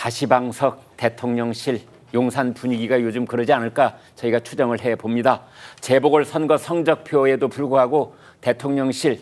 가시방석 대통령실 용산 분위기가 요즘 그러지 않을까 저희가 추정을 해봅니다. 재보궐선거 성적표에도 불구하고 대통령실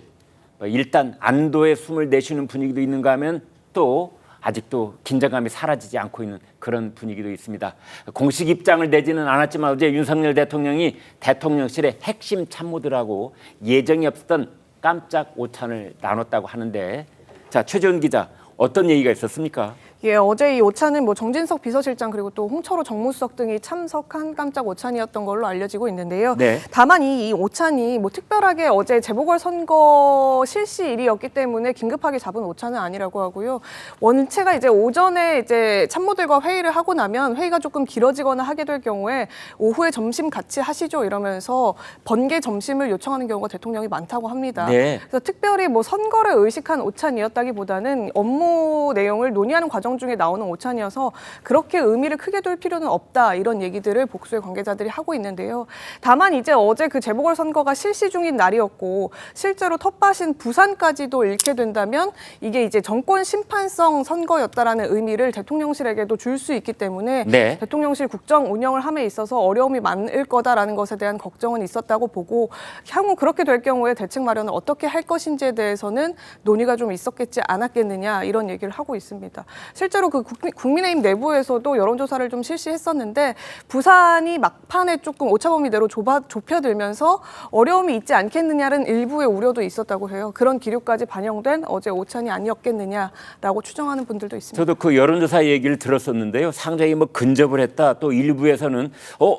일단 안도의 숨을 내쉬는 분위기도 있는가 하면 또 아직도 긴장감이 사라지지 않고 있는 그런 분위기도 있습니다. 공식 입장을 내지는 않았지만 어제 윤석열 대통령이 대통령실의 핵심 참모들하고 예정이 없었던 깜짝 오찬을 나눴다고 하는데, 자, 최재훈 기자, 어떤 얘기가 있었습니까? 예, 어제 이 오찬은 정진석 비서실장 그리고 또 홍철호 정무수석 등이 참석한 깜짝 오찬이었던 걸로 알려지고 있는데요. 네. 다만 이 오찬이 특별하게 어제 재보궐선거 실시일이었기 때문에 긴급하게 잡은 오찬은 아니라고 하고요. 원체가 이제 오전에 이제 참모들과 회의를 하고 나면 회의가 조금 길어지거나 하게 될 경우에 오후에 점심 같이 하시죠 이러면서 번개 점심을 요청하는 경우가 대통령이 많다고 합니다. 네. 그래서 특별히 선거를 의식한 오찬이었다기보다는 업무 내용을 논의하는 과정 중에 나오는 오찬이어서 그렇게 의미를 크게 둘 필요는 없다, 이런 얘기들을 복수의 관계자들이 하고 있는데요. 다만 이제 어제 그 재보궐선거가 실시 중인 날이었고 실제로 텃밭인 부산까지도 잃게 된다면 이게 이제 정권 심판성 선거였다라는 의미를 대통령실에게도 줄 수 있기 때문에 네. 대통령실 국정 운영을 함에 있어서 어려움이 많을 거다라는 것에 대한 걱정은 있었다고 보고, 향후 그렇게 될 경우에 대책 마련을 어떻게 할 것인지에 대해서는 논의가 좀 있었겠지 않았겠느냐, 이런 얘기를 하고 있습니다. 실제로 그 국민의힘 내부에서도 여론조사를 좀 실시했었는데 부산이 막판에 조금 오차범위대로 좁혀들면서 어려움이 있지 않겠느냐는 일부의 우려도 있었다고 해요. 그런 기류까지 반영된 어제 오찬이 아니었겠느냐라고 추정하는 분들도 있습니다. 저도 그 여론조사 얘기를 들었었는데요. 상당히 근접을 했다. 또 일부에서는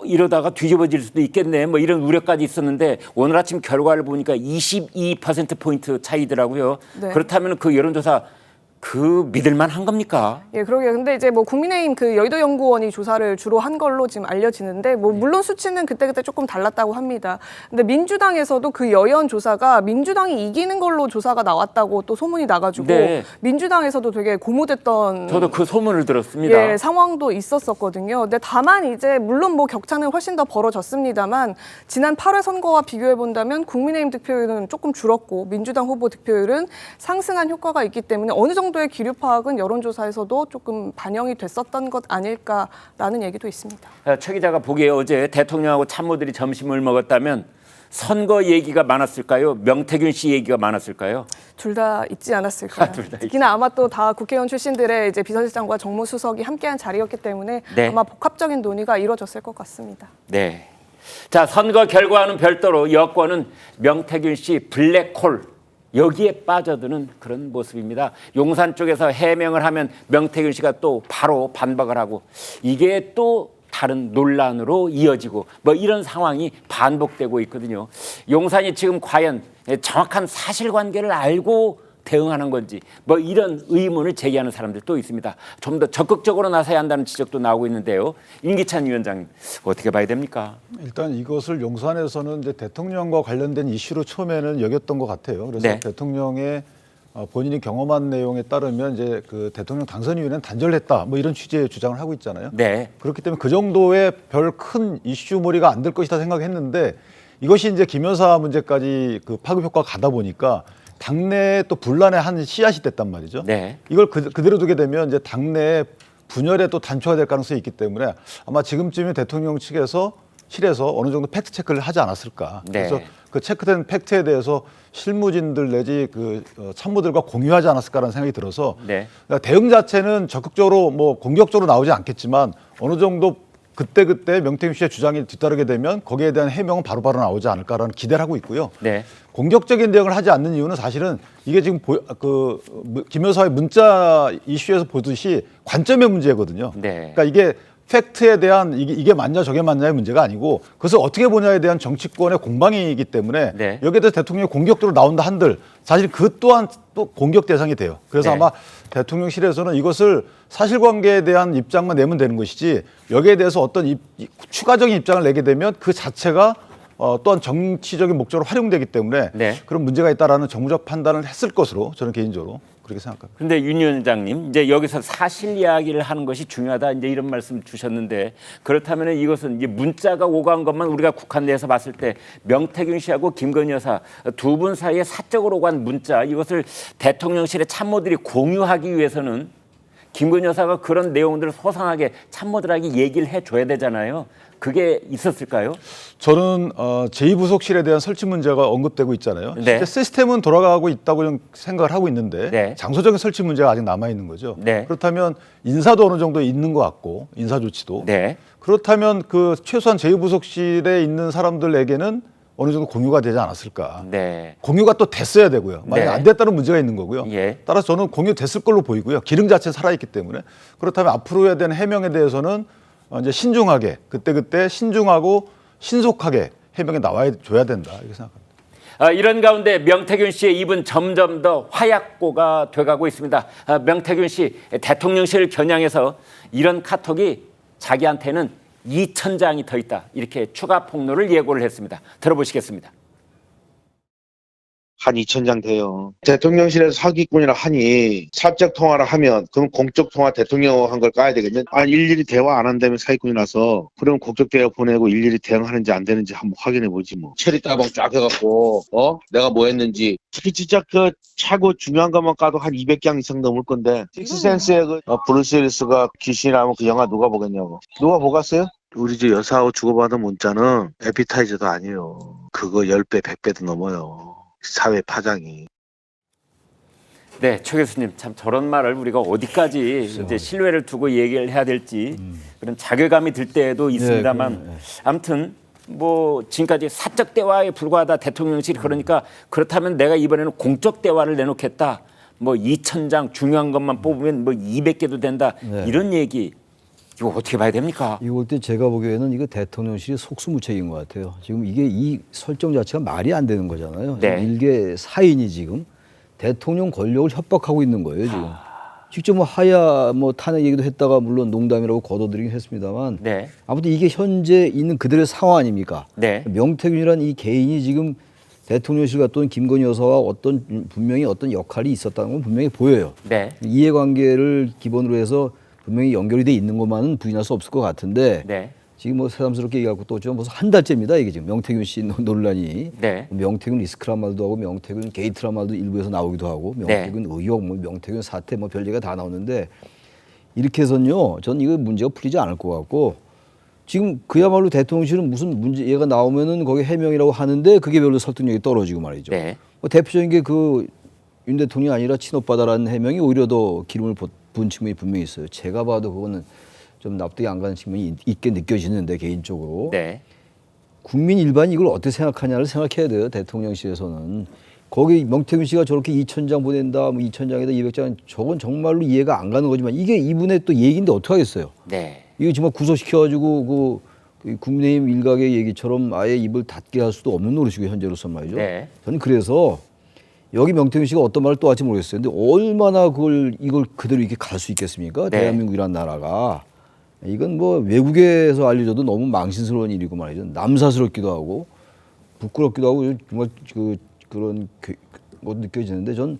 이러다가 뒤집어질 수도 있겠네. 이런 우려까지 있었는데 오늘 아침 결과를 보니까 22%포인트 차이더라고요. 네. 그렇다면 그 여론조사 믿을만 한 겁니까? 예, 그러게요. 근데 이제 국민의힘 그 여의도 연구원이 조사를 주로 한 걸로 지금 알려지는데 물론 수치는 그때그때 조금 달랐다고 합니다. 근데 민주당에서도 그 여연 조사가 민주당이 이기는 걸로 조사가 나왔다고 또 소문이 나가지고 네. 민주당에서도 되게 고무됐던 저도 그 소문을 들었습니다. 예, 상황도 있었거든요. 근데 다만 이제 물론 격차는 훨씬 더 벌어졌습니다만 지난 8월 선거와 비교해 본다면 국민의힘 득표율은 조금 줄었고 민주당 후보 득표율은 상승한 효과가 있기 때문에 어느 정도의 기류 파악은 여론조사에서도 조금 반영이 됐었던 것 아닐까라는 얘기도 있습니다. 최 기자가 보기에 어제 대통령하고 참모들이 점심을 먹었다면 선거 얘기가 많았을까요? 명태균 씨 얘기가 많았을까요? 둘 다 있지 않았을까요? 둘 다 특히나 아마 또 다 국회의원 출신들의 이제 비서실장과 정무수석이 함께한 자리였기 때문에 네. 아마 복합적인 논의가 이루어졌을 것 같습니다. 네. 자, 선거 결과와는 별도로 여권은 명태균 씨 블랙홀 여기에 빠져드는 그런 모습입니다. 용산 쪽에서 해명을 하면 명태균 씨가 또 바로 반박을 하고 이게 또 다른 논란으로 이어지고 이런 상황이 반복되고 있거든요. 용산이 지금 과연 정확한 사실관계를 알고 대응하는 건지 이런 의문을 제기하는 사람들 또 있습니다. 좀 더 적극적으로 나서야 한다는 지적도 나오고 있는데요. 임기찬 위원장님, 어떻게 봐야 됩니까? 일단 이것을 용산에서는 이제 대통령과 관련된 이슈로 처음에는 여겼던 것 같아요. 그래서 네. 대통령의 본인이 경험한 내용에 따르면 이제 그 대통령 당선이후에는 단절했다 이런 취지의 주장을 하고 있잖아요. 네. 그렇기 때문에 그 정도의 별 큰 이슈몰이가 안 될 것이다 생각했는데 이것이 이제 김 여사 문제까지 그 파급 효과가 가다 보니까 당내에 또 분란의 한 씨앗이 됐단 말이죠. 네. 이걸 그대로 두게 되면 이제 당내 분열에 또 단초가 될 가능성이 있기 때문에 아마 지금쯤에 대통령 측에서 실에서 어느 정도 팩트 체크를 하지 않았을까. 네. 그래서 그 체크된 팩트에 대해서 실무진들 내지 참모들과 공유하지 않았을까라는 생각이 들어서 네. 그러니까 대응 자체는 적극적으로 공격적으로 나오지 않겠지만 어느 정도 그때 명태균 씨의 주장이 뒤따르게 되면 거기에 대한 해명은 바로바로 나오지 않을까라는 기대를 하고 있고요. 네. 공격적인 대응을 하지 않는 이유는 사실은 이게 지금 김 여사의 문자 이슈에서 보듯이 관점의 문제거든요. 네. 그러니까 이게 팩트에 대한 이게 맞냐 저게 맞냐의 문제가 아니고 그것을 어떻게 보냐에 대한 정치권의 공방이기 때문에 네. 여기에 대해서 대통령이 공격적으로 나온다 한들 사실 그 또한 또 공격 대상이 돼요. 그래서 네. 아마 대통령실에서는 이것을 사실관계에 대한 입장만 내면 되는 것이지 여기에 대해서 어떤 추가적인 입장을 내게 되면 그 자체가 또한 정치적인 목적으로 활용되기 때문에 네. 그런 문제가 있다라는 정무적 판단을 했을 것으로 저는 개인적으로 그렇게 생각합니다. 그런데 윤 위원장님, 이제 여기서 사실 이야기를 하는 것이 중요하다, 이제 이런 말씀 주셨는데, 그렇다면 이것은 이제 문자가 오간 것만 우리가 국한내에서 봤을 때 명태균 씨하고 김건희 여사 두 분 사이에 사적으로 오간 문자, 이것을 대통령실의 참모들이 공유하기 위해서는 김건희 여사가 그런 내용들을 소상하게 참모들에게 얘기를 해줘야 되잖아요. 그게 있었을까요? 저는 제2부속실에 대한 설치 문제가 언급되고 있잖아요. 네. 실제 시스템은 돌아가고 있다고 좀 생각을 하고 있는데 네. 장소적인 설치 문제가 아직 남아 있는 거죠. 네. 그렇다면 인사도 어느 정도 있는 것 같고 인사 조치도 네. 그렇다면 그 최소한 제2부속실에 있는 사람들에게는 어느 정도 공유가 되지 않았을까. 네. 공유가 또 됐어야 되고요. 만약 네. 안 됐다는 문제가 있는 거고요. 예. 따라서 저는 공유됐을 걸로 보이고요. 기능 자체는 살아있기 때문에 그렇다면 앞으로 해야 되는 해명에 대해서는 이제 신중하게 그때 신중하고 신속하게 해명에 나와야 줘야 된다 이렇게 생각합니다. 이런 가운데 명태균 씨의 입은 점점 더 화약고가 돼가고 있습니다. 명태균 씨 대통령실 겨냥해서 이런 카톡이 자기한테는 2,000장이 더 있다. 이렇게 추가 폭로를 예고를 했습니다. 들어보시겠습니다. 한 2,000장 돼요. 대통령실에서 사기꾼이라 하니 사적 통화를 하면 그럼 공적 통화 대통령 한 걸 까야 되겠네. 아니 일일이 대화 안 한다면 사기꾼이라서 그럼 국적 대화 보내고 일일이 대응하는지 안 되는지 한번 확인해 보지 뭐. 체리 따봉 쫙 해갖고 내가 뭐 했는지 진짜 그 최고 중요한 것만 까도 한 200장 이상 넘을 건데 식스센스의 브루스 윌리스가 귀신이라면 그 영화 누가 보겠냐고. 누가 보겠어요? 우리 집 여사하고 주고받은 문자는 에피타이저도 아니에요. 그거 10배 100배도 넘어요. 사회 파장이. 네, 최 교수님 참 저런 말을 우리가 어디까지 이제 신뢰를 두고 얘기를 해야 될지 그런 자괴감이 들 때도 있습니다만 아무튼 뭐 지금까지 사적 대화에 불과하다 대통령실이 그러니까 그렇다면 내가 이번에는 공적 대화를 내놓겠다. 뭐 2,000장 중요한 것만 뽑으면 뭐 200개도 된다. 이런 얘기 이거 어떻게 봐야 됩니까? 이거 볼 때 제가 보기에는 이거 대통령실이 속수무책인 것 같아요. 지금 이게 이 설정 자체가 말이 안 되는 거잖아요. 네. 일개 사인이 지금 대통령 권력을 협박하고 있는 거예요. 지금 직접 뭐 하야 뭐 탄핵 얘기도 했다가 물론 농담이라고 거둬들이긴 했습니다만 네. 아무튼 이게 현재 있는 그들의 상황 아닙니까? 네. 명태균이란 이 개인이 지금 대통령실 갔던 김건희 여사와 분명히 어떤 역할이 있었다는 건 분명히 보여요. 네. 이해관계를 기본으로 해서 분명히 연결이 돼 있는 것만은 부인할 수 없을 것 같은데 네. 지금 뭐 새삼스럽게 얘기하고 또 좀 벌써 한 달째입니다. 이게 지금 명태균 씨 논란이 네. 명태균 리스크란 말도 하고 명태균 게이트란 말도 일부에서 나오기도 하고 명태균 의혹, 뭐 명태균 사태 뭐 별얘기가 다 나오는데 이렇게 해서는요, 전 이거 문제가 풀리지 않을 것 같고 지금 그야말로 대통령실은 무슨 문제가 나오면은 거기 해명이라고 하는데 그게 별로 설득력이 떨어지고 말이죠. 네. 뭐 대표적인 게 그 윤 대통령이 아니라 친오빠다라는 해명이 오히려 더 기름을 부은 측면이 분명히 있어요. 제가 봐도 그거는 좀 납득이 안 가는 측면이 있게 느껴지는데 개인적으로. 네. 국민 일반이 이걸 어떻게 생각하냐를 생각해야 돼요. 대통령실에서는. 거기 명태균 씨가 저렇게 2,000장 보낸다, 뭐 2,000장에다 200장, 저건 정말로 이해가 안 가는 거지만 이게 이분의 또 얘기인데 어떻게 하겠어요. 네. 이거 정말 구속시켜가지고 그 국민의힘 일각의 얘기처럼 아예 입을 닫게 할 수도 없는 노릇이고 현재로서 말이죠. 네. 저는 그래서 여기 명태균 씨가 어떤 말을 또 할지 모르겠어요. 근데 얼마나 이걸 그대로 이렇게 갈 수 있겠습니까? 네. 대한민국이란 나라가. 이건 뭐 외국에서 알려줘도 너무 망신스러운 일이고 말이죠. 남사스럽기도 하고 부끄럽기도 하고 정말 그런 것 느껴지는데 전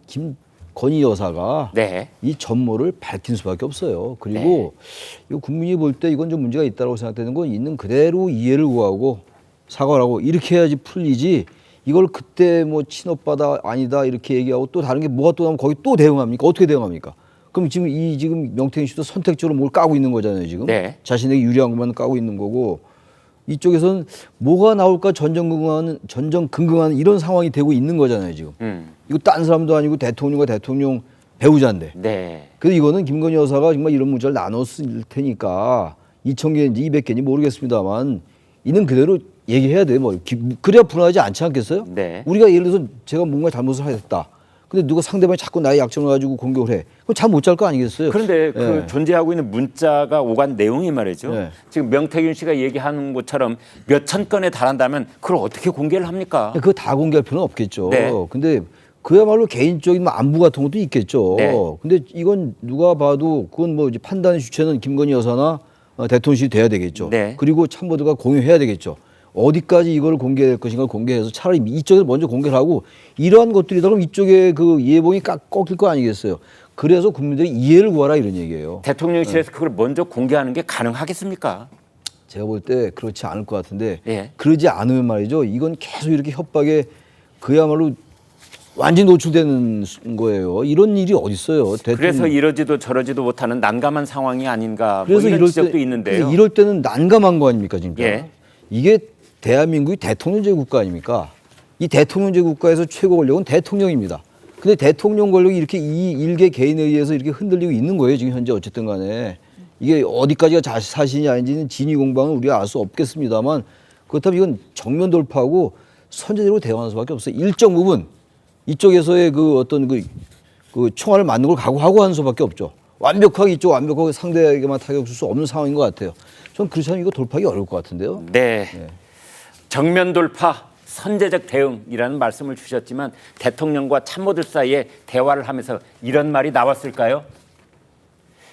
김건희 여사가 네. 이 전모를 밝힌 수밖에 없어요. 그리고 이 국민이 볼 때 이건 좀 문제가 있다고 생각되는 건 있는 그대로 이해를 구하고 사과를 하고 이렇게 해야지 풀리지. 이걸 그때 뭐 친오빠다 아니다 이렇게 얘기하고 또 다른 게 뭐가 또 나오면 거기 또 대응합니까? 어떻게 대응합니까? 그럼 지금 명태균 씨도 선택적으로 뭘 까고 있는 거잖아요, 지금. 네. 자신에게 유리한 것만 까고 있는 거고 이쪽에서는 뭐가 나올까 전전긍긍하는 이런 상황이 되고 있는 거잖아요, 지금. 이거 딴 사람도 아니고 대통령과 대통령 배우자인데. 네. 그래서 이거는 김건희 여사가 정말 이런 문자를 나눴을 테니까 2,000개인지 200개인지 모르겠습니다만 있는 그대로 얘기해야 돼요. 뭐 그래야 불안하지 않지 않겠어요? 네. 우리가 예를 들어서 제가 뭔가 잘못을 했다. 근데 누가 상대방이 자꾸 나의 약점을 가지고 공격을 해. 그럼 잠 못 잘 거 아니겠어요? 그런데 그 존재하고 있는 문자가 오간 내용이 말이죠. 네. 지금 명태균 씨가 얘기하는 것처럼 몇천 건에 달한다면 그걸 어떻게 공개를 합니까? 그거 다 공개할 필요는 없겠죠. 네. 근데 그야말로 개인적인 뭐 안부 같은 것도 있겠죠. 네. 근데 이건 누가 봐도 그건 뭐 이제 판단의 주체는 김건희 여사나 대통령실이 돼야 되겠죠. 네. 그리고 참모들과 공유해야 되겠죠. 어디까지 이걸 공개할 것인가 공개해서 차라리 이쪽에서 먼저 공개를 하고 이러한 것들이다 그러면 이쪽에 그 예봉이 꺾일 거 아니겠어요. 그래서 국민들이 이해를 구하라 이런 얘기예요. 대통령실에서 그걸 먼저 공개하는 게 가능하겠습니까? 제가 볼 때 그렇지 않을 것 같은데 예. 그러지 않으면 말이죠. 이건 계속 이렇게 협박에 그야말로 완전히 노출되는 거예요. 이런 일이 어디 있어요? 그래서 이러지도 저러지도 못하는 난감한 상황이 아닌가 뭐 그래서 이런 이럴 지적도 때, 있는데요. 그래서 이럴 때는 난감한 거 아닙니까, 진짜? 예. 이게 대한민국이 대통령제 국가 아닙니까? 이 대통령제 국가에서 최고 권력은 대통령입니다. 근데 대통령 권력이 이렇게 이 일개 개인에 의해서 이렇게 흔들리고 있는 거예요, 지금 현재 어쨌든 간에. 이게 어디까지가 사실이 아닌지는 진위 공방은 우리가 알 수 없겠습니다만 그렇다면 이건 정면 돌파하고 선제적으로 대응하는 수밖에 없어요. 일정 부분 이쪽에서의 그 어떤 그 총알을 맞는 걸 각오하고 하는 수밖에 없죠. 완벽하게 이쪽 완벽하게 상대에게만 타격 줄 수 없는 상황인 것 같아요. 전 그렇지 않으면 이거 돌파하기 어려울 것 같은데요. 네. 정면 돌파, 선제적 대응이라는 말씀을 주셨지만 대통령과 참모들 사이에 대화를 하면서 이런 말이 나왔을까요?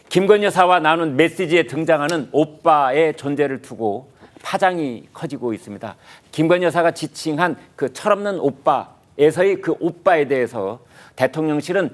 김건희 여사와 나눈 메시지에 등장하는 오빠의 존재를 두고 파장이 커지고 있습니다. 김건희 여사가 지칭한 그 철없는 오빠에서의 그 오빠에 대해서 대통령실은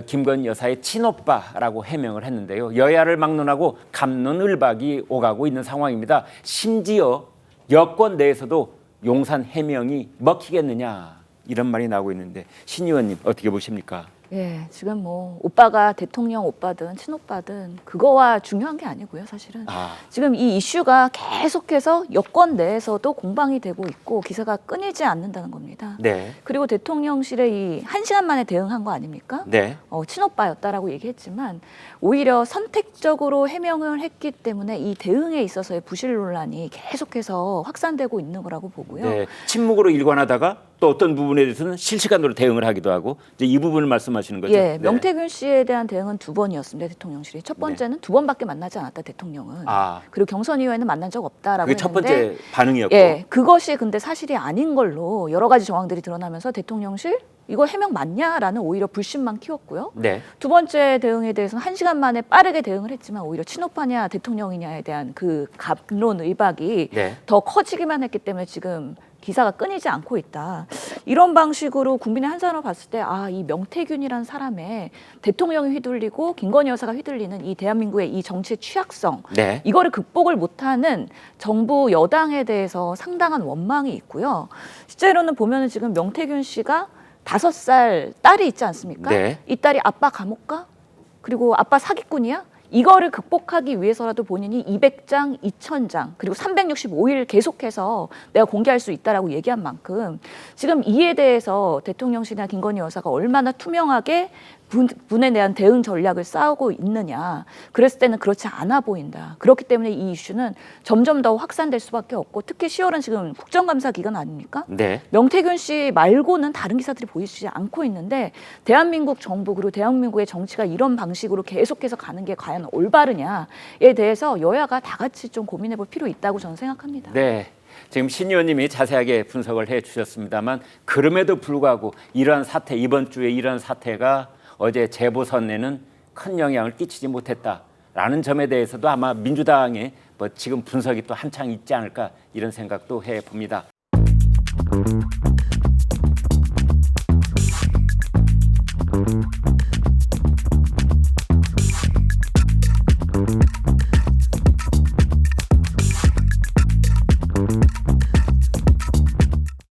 김건희 여사의 친오빠라고 해명을 했는데요. 여야를 막론하고 갑론을박이 오가고 있는 상황입니다. 심지어 여권 내에서도 용산 해명이 먹히겠느냐 이런 말이 나오고 있는데 신 의원님 어떻게 보십니까? 예, 지금 뭐 오빠가 대통령 오빠든 친오빠든 그거와 중요한 게 아니고요, 사실은. 지금 이 이슈가 계속해서 여권 내에서도 공방이 되고 있고 기사가 끊이지 않는다는 겁니다. 네. 그리고 대통령실에 이 1시간 만에 대응한 거 아닙니까? 네. 친오빠였다라고 얘기했지만 오히려 선택적으로 해명을 했기 때문에 이 대응에 있어서의 부실 논란이 계속해서 확산되고 있는 거라고 보고요. 네. 침묵으로 일관하다가 또 어떤 부분에 대해서는 실시간으로 대응을 하기도 하고 이제 이 부분을 말씀하시는 거죠. 예, 네. 명태균 씨에 대한 대응은 2번이었습니다. 대통령실이. 첫 번째는 2번밖에 만나지 않았다, 대통령은. 그리고 경선 이후에는 만난 적 없다라고 그게 첫 했는데 번째 반응이었고. 예, 그것이 근데 사실이 아닌 걸로 여러 가지 정황들이 드러나면서 대통령실 이거 해명 맞냐라는 오히려 불신만 키웠고요. 네. 두 번째 대응에 대해서는 1시간 만에 빠르게 대응을 했지만 오히려 친오빠냐 대통령이냐에 대한 그 갑론 의박이 네. 더 커지기만 했기 때문에 지금 기사가 끊이지 않고 있다. 이런 방식으로 국민의 한산으로 봤을 때 이 명태균이라는 사람의 대통령이 휘둘리고 김건희 여사가 휘둘리는 이 대한민국의 이 정치의 취약성 네. 이거를 극복을 못하는 정부 여당에 대해서 상당한 원망이 있고요. 실제로는 보면은 지금 명태균 씨가 5살 딸이 있지 않습니까? 네. 이 딸이 아빠 감옥 가? 그리고 아빠 사기꾼이야? 이거를 극복하기 위해서라도 본인이 200장, 2000장, 그리고 365일 계속해서 내가 공개할 수 있다라고 얘기한 만큼 지금 이에 대해서 대통령실이나 김건희 여사가 얼마나 투명하게 분에 대한 대응 전략을 쌓고 있느냐. 그랬을 때는 그렇지 않아 보인다. 그렇기 때문에 이 이슈는 점점 더 확산될 수밖에 없고 특히 10월은 지금 국정감사 기간 아닙니까? 네. 명태균 씨 말고는 다른 기사들이 보이지 않고 있는데 대한민국 정부 그리고 대한민국의 정치가 이런 방식으로 계속해서 가는 게 과연 올바르냐에 대해서 여야가 다 같이 좀 고민해 볼 필요 있다고 저는 생각합니다. 네. 지금 신 의원님이 자세하게 분석을 해 주셨습니다만 그럼에도 불구하고 이러한 사태, 이번 주에 이러한 사태가 어제 재보선에는 큰 영향을 끼치지 못했다라는 점에 대해서도 아마 민주당의 지금 분석이 또 한창 있지 않을까 이런 생각도 해봅니다.